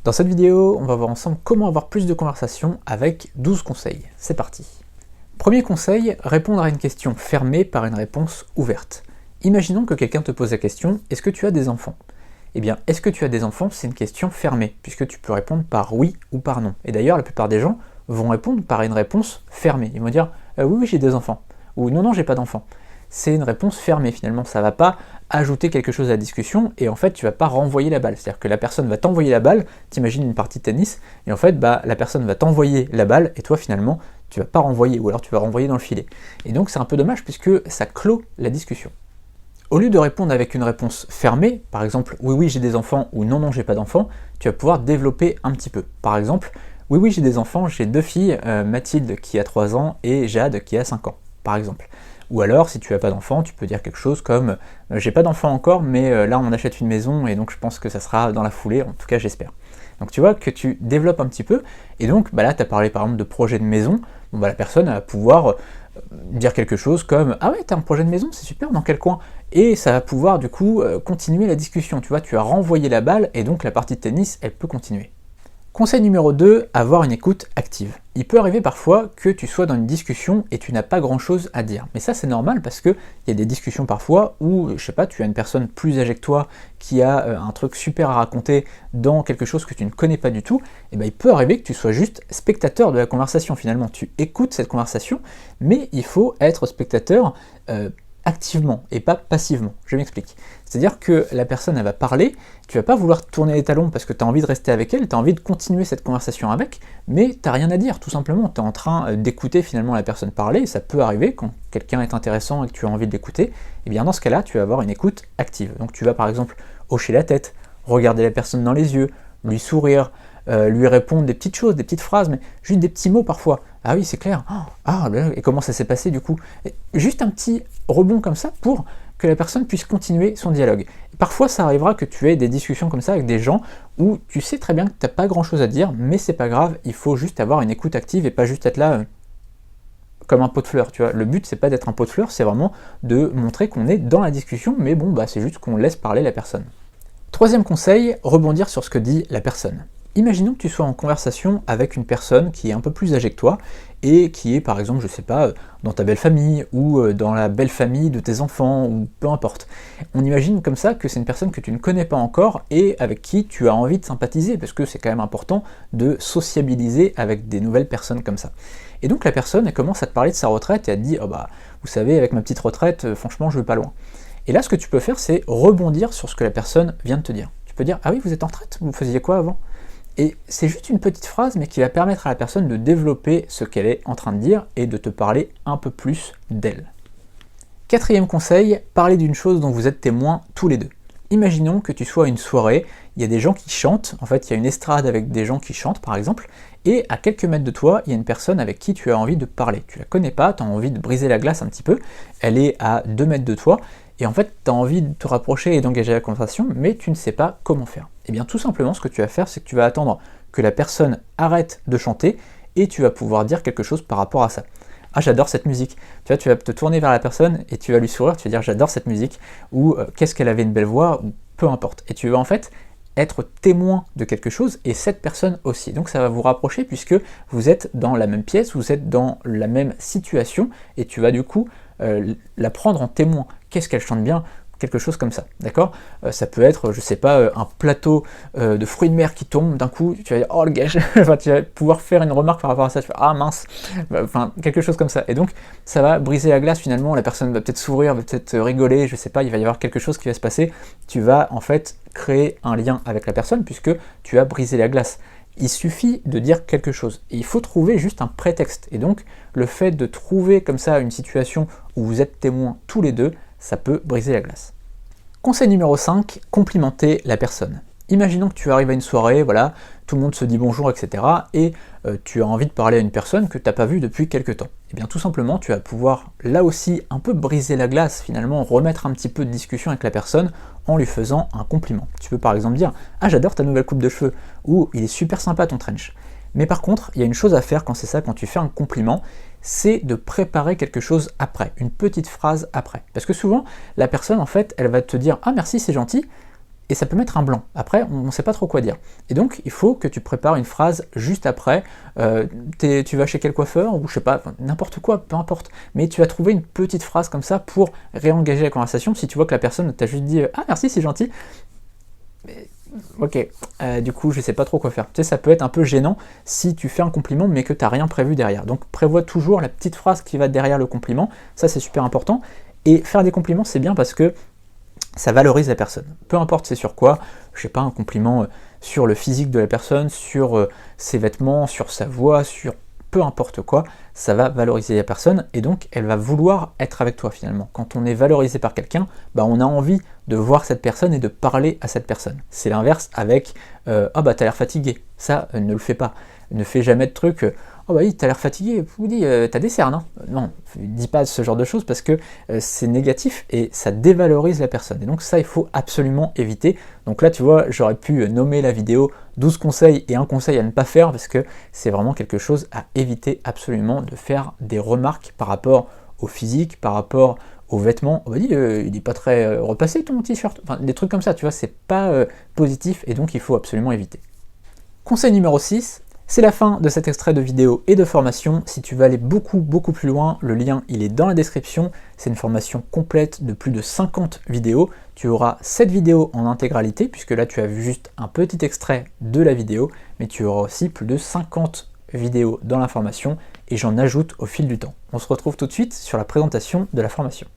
Dans cette vidéo, on va voir ensemble comment avoir plus de conversations avec 12 conseils. C'est parti. Premier conseil, répondre à une question fermée par une réponse ouverte. Imaginons que quelqu'un te pose la question « Est-ce que tu as des enfants ?» Eh bien, est-ce que tu as des enfants, c'est une question fermée, puisque tu peux répondre par oui ou par non. Et d'ailleurs, la plupart des gens vont répondre par une réponse fermée. Ils vont dire oui, j'ai des enfants, ou non, j'ai pas d'enfants. C'est une réponse fermée finalement, ça va pas ajouter quelque chose à la discussion, et en fait tu vas pas renvoyer la balle. C'est-à-dire que la personne va t'envoyer la balle, t'imagines une partie de tennis, et en fait la personne va t'envoyer la balle, et toi finalement tu vas pas renvoyer, ou alors tu vas renvoyer dans le filet. Et donc c'est un peu dommage puisque ça clôt la discussion. Au lieu de répondre avec une réponse fermée, par exemple « oui, j'ai des enfants » ou « non, j'ai pas d'enfants », tu vas pouvoir développer un petit peu. Par exemple « oui, j'ai des enfants, j'ai deux filles, Mathilde qui a 3 ans et Jade qui a 5 ans », par exemple. Ou alors, si tu n'as pas d'enfant, tu peux dire quelque chose comme « j'ai pas d'enfant encore, mais là on achète une maison et donc je pense que ça sera dans la foulée, en tout cas j'espère ». Donc tu vois que tu développes un petit peu, et donc là tu as parlé par exemple de projet de maison, la personne va pouvoir dire quelque chose comme « ah ouais, t'as un projet de maison, c'est super, dans quel coin ?» Et ça va pouvoir du coup continuer la discussion, tu vois, tu as renvoyé la balle et donc la partie de tennis, elle peut continuer. Conseil numéro 2, avoir une écoute active. Il peut arriver parfois que tu sois dans une discussion et tu n'as pas grand chose à dire. Mais ça c'est normal parce qu'il y a des discussions parfois où, je sais pas, tu as une personne plus âgée que toi qui a un truc super à raconter dans quelque chose que tu ne connais pas du tout, et il peut arriver que tu sois juste spectateur de la conversation finalement. Tu écoutes cette conversation, mais il faut être spectateur activement et pas passivement. Je m'explique. C'est-à-dire que la personne elle va parler, tu vas pas vouloir tourner les talons parce que tu as envie de rester avec elle, tu as envie de continuer cette conversation avec, mais tu n'as rien à dire, tout simplement. Tu es en train d'écouter finalement la personne parler, et ça peut arriver quand quelqu'un est intéressant et que tu as envie de l'écouter, et bien dans ce cas-là, tu vas avoir une écoute active. Donc tu vas par exemple hocher la tête, regarder la personne dans les yeux, lui sourire, lui répondre des petites choses, des petites phrases, mais juste des petits mots parfois. Ah oui, c'est clair. Et comment ça s'est passé du coup? Et juste un petit rebond comme ça pour que la personne puisse continuer son dialogue. Et parfois, ça arrivera que tu aies des discussions comme ça avec des gens où tu sais très bien que tu n'as pas grand-chose à dire, mais c'est pas grave, il faut juste avoir une écoute active et pas juste être là comme un pot de fleurs, tu vois. Le but, c'est pas d'être un pot de fleurs, c'est vraiment de montrer qu'on est dans la discussion, mais bon, c'est juste qu'on laisse parler la personne. Troisième conseil, rebondir sur ce que dit la personne. Imaginons que tu sois en conversation avec une personne qui est un peu plus âgée que toi et qui est par exemple, je sais pas, dans ta belle famille ou dans la belle famille de tes enfants ou peu importe. On imagine comme ça que c'est une personne que tu ne connais pas encore et avec qui tu as envie de sympathiser parce que c'est quand même important de sociabiliser avec des nouvelles personnes comme ça. Et donc la personne elle commence à te parler de sa retraite et elle te dit « oh vous savez, avec ma petite retraite, franchement je vais pas loin ». Et là ce que tu peux faire c'est rebondir sur ce que la personne vient de te dire. Tu peux dire « ah oui, vous êtes en retraite, vous faisiez quoi avant ?» Et c'est juste une petite phrase, mais qui va permettre à la personne de développer ce qu'elle est en train de dire et de te parler un peu plus d'elle. Quatrième conseil, parler d'une chose dont vous êtes témoins tous les deux. Imaginons que tu sois à une soirée, il y a des gens qui chantent, en fait il y a une estrade avec des gens qui chantent par exemple, et à quelques mètres de toi, il y a une personne avec qui tu as envie de parler. Tu la connais pas, tu as envie de briser la glace un petit peu, elle est à 2 mètres de toi, et en fait, tu as envie de te rapprocher et d'engager la conversation, mais tu ne sais pas comment faire. Et bien tout simplement, ce que tu vas faire, c'est que tu vas attendre que la personne arrête de chanter et tu vas pouvoir dire quelque chose par rapport à ça. Ah, j'adore cette musique. Tu vois, tu vas te tourner vers la personne et tu vas lui sourire, tu vas dire j'adore cette musique, ou qu'est-ce qu'elle avait une belle voix, ou peu importe. Et tu vas en fait être témoin de quelque chose et cette personne aussi. Donc ça va vous rapprocher puisque vous êtes dans la même pièce, vous êtes dans la même situation et tu vas du coup la prendre en témoin. Qu'est-ce qu'elle chante bien? Quelque chose comme ça, d'accord? Ça peut être, je sais pas, un plateau de fruits de mer qui tombe, d'un coup, tu vas dire, oh le gage, enfin, tu vas pouvoir faire une remarque par rapport à ça, tu vas, ah mince, enfin, quelque chose comme ça. Et donc, ça va briser la glace finalement, la personne va peut-être sourire, va peut-être rigoler, je sais pas, il va y avoir quelque chose qui va se passer, tu vas en fait créer un lien avec la personne puisque tu as brisé la glace. Il suffit de dire quelque chose. Et il faut trouver juste un prétexte. Et donc, le fait de trouver comme ça une situation où vous êtes témoins tous les deux, ça peut briser la glace. Conseil numéro 5, complimenter la personne. Imaginons que tu arrives à une soirée, voilà, tout le monde se dit bonjour, etc. Et tu as envie de parler à une personne que tu n'as pas vue depuis quelques temps. Et bien tout simplement, tu vas pouvoir là aussi un peu briser la glace, finalement, remettre un petit peu de discussion avec la personne en lui faisant un compliment. Tu peux par exemple dire « ah j'adore ta nouvelle coupe de cheveux » ou « il est super sympa ton trench ». Mais par contre, il y a une chose à faire quand c'est ça, quand tu fais un compliment, c'est de préparer quelque chose après, une petite phrase après. Parce que souvent, la personne, en fait, elle va te dire « ah merci, c'est gentil », et ça peut mettre un blanc. Après, on ne sait pas trop quoi dire. Et donc, il faut que tu prépares une phrase juste après. Tu vas chez quel coiffeur, ou je sais pas, n'importe quoi, peu importe. Mais tu vas trouver une petite phrase comme ça pour réengager la conversation. Si tu vois que la personne t'a juste dit ah merci, c'est gentil. Ok, du coup je sais pas trop quoi faire. Tu sais, ça peut être un peu gênant si tu fais un compliment mais que tu n'as rien prévu derrière. Donc prévois toujours la petite phrase qui va derrière le compliment, ça c'est super important. Et faire des compliments c'est bien parce que ça valorise la personne. Peu importe c'est sur quoi, je sais pas, un compliment sur le physique de la personne, sur ses vêtements, sur sa voix, sur peu importe quoi, ça va valoriser la personne et donc elle va vouloir être avec toi finalement. Quand on est valorisé par quelqu'un, bah on a envie de voir cette personne et de parler à cette personne. C'est l'inverse avec ah bah t'as l'air fatigué. Ça, ne le fais pas. Ne fais jamais de trucs oh bah oui, t'as l'air fatigué, t'as des cernes, hein. Non, dis pas ce genre de choses parce que c'est négatif et ça dévalorise la personne. Et donc ça, il faut absolument éviter. Donc là, tu vois, j'aurais pu nommer la vidéo 12 conseils et un conseil à ne pas faire parce que c'est vraiment quelque chose à éviter absolument, de faire des remarques par rapport au physique, par rapport aux vêtements. On va dire, il n'est pas très repassé ton t-shirt. Enfin, des trucs comme ça, tu vois, c'est pas positif et donc il faut absolument éviter. Conseil numéro 6, c'est la fin de cet extrait de vidéo et de formation. Si tu veux aller beaucoup plus loin, le lien il est dans la description. C'est une formation complète de plus de 50 vidéos. Tu auras cette vidéo en intégralité, puisque là tu as vu juste un petit extrait de la vidéo, mais tu auras aussi plus de 50 vidéos dans la formation, et j'en ajoute au fil du temps. On se retrouve tout de suite sur la présentation de la formation.